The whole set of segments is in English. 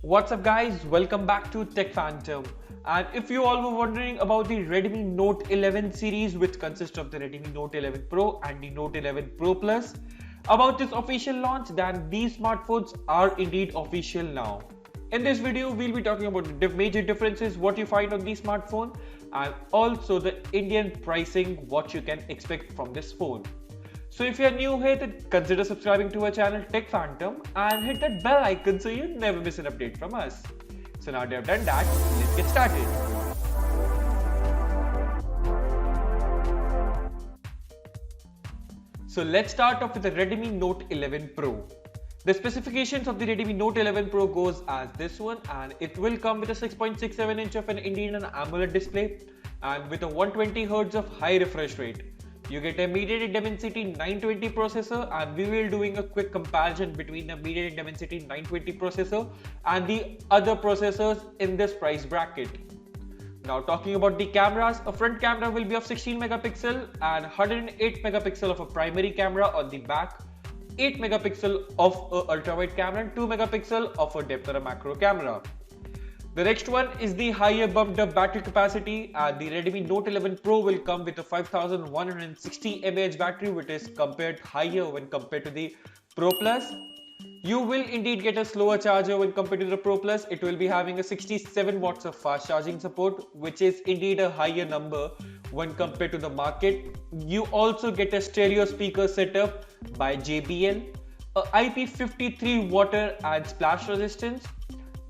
What's up guys, welcome back to Tech Phantom. And if you all were wondering about the Redmi Note 11 series, which consists of the Redmi Note 11 Pro and the Note 11 Pro Plus, about this official launch, then these smartphones are indeed official now. In this video, we'll be talking about the major differences, what you find on the smartphone, and also the Indian pricing, what you can expect from this phone. So if you're new here, then consider subscribing to our channel Tech Phantom and hit that bell icon so you never miss an update from us. So now that I've done that, let's get started. So let's start off with the Redmi Note 11 Pro. The specifications of the Redmi Note 11 Pro goes as this one, and it will come with a 6.67 inch of an Indian AMOLED display and with a 120Hz of high refresh rate. You get a MediaTek Dimensity 920 processor, and we will doing a quick comparison between the MediaTek Dimensity 920 processor and the other processors in this price bracket. Now talking about the cameras, a front camera will be of 16 megapixel and 108 megapixel of a primary camera on the back, 8 megapixel of a ultra wide camera and 2 megapixel of a depth or a macro camera. The next one is the higher bumped up battery capacity, and the Redmi Note 11 Pro will come with a 5160 mAh battery, which is compared higher when compared to the Pro Plus. You will indeed get a slower charger when compared to the Pro Plus. It will be having a 67 watts of fast charging support, which is indeed a higher number when compared to the market. You also get a stereo speaker setup by JBL, a IP53 water and splash resistance,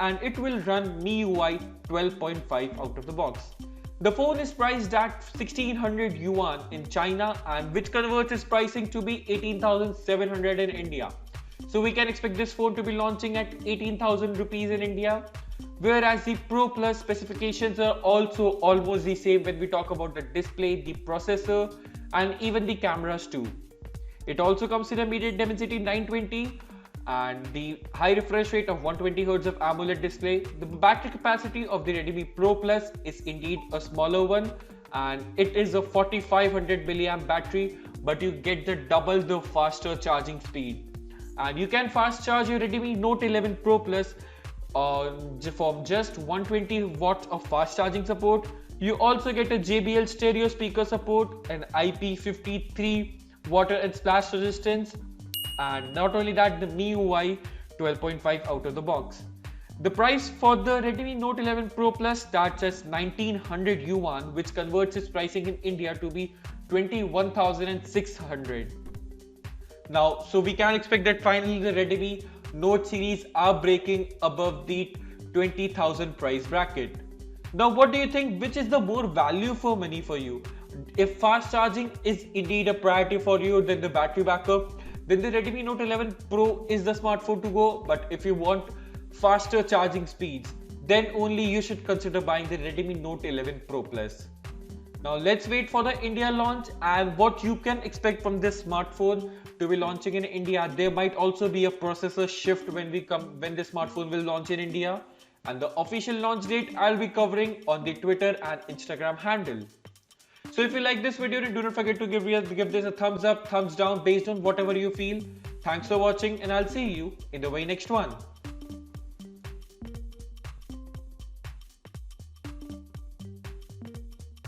and it will run MIUI 12.5 out of the box. The phone is priced at 1600 yuan in China, and which converts its pricing to be 18,700 in India. So we can expect this phone to be launching at 18,000 rupees in India, whereas the Pro Plus specifications are also almost the same when we talk about the display, the processor, and even the cameras too. It also comes in a MediaTek Dimensity 920 and the high refresh rate of 120Hz of AMOLED display. The battery capacity of the Redmi Pro Plus is indeed a smaller one, and it is a 4500 mAh battery, but you get the double the faster charging speed. And you can fast charge your Redmi Note 11 Pro Plus from just 120 watts of fast charging support. You also get a JBL stereo speaker support, an IP53 water and splash resistance, and not only that, the MIUI 12.5 out of the box. The price for the Redmi Note 11 Pro Plus starts at 1900 yuan, which converts its pricing in India to be 21,600. Now, so we can expect that finally the Redmi Note series are breaking above the 20,000 price bracket. Now, what do you think? Which is the more value for money for you? If fast charging is indeed a priority for you, then the battery backup, then the Redmi Note 11 Pro is the smartphone to go. But if you want faster charging speeds, then only you should consider buying the Redmi Note 11 Pro Plus. Now let's wait for the India launch and what you can expect from this smartphone to be launching in India. There might also be a processor shift when this smartphone will launch in India, and the official launch date I'll be covering on the Twitter and Instagram handle. So if you like this video, then do not forget to give this a thumbs up, thumbs down based on whatever you feel. Thanks for watching, and I'll see you in the very next one.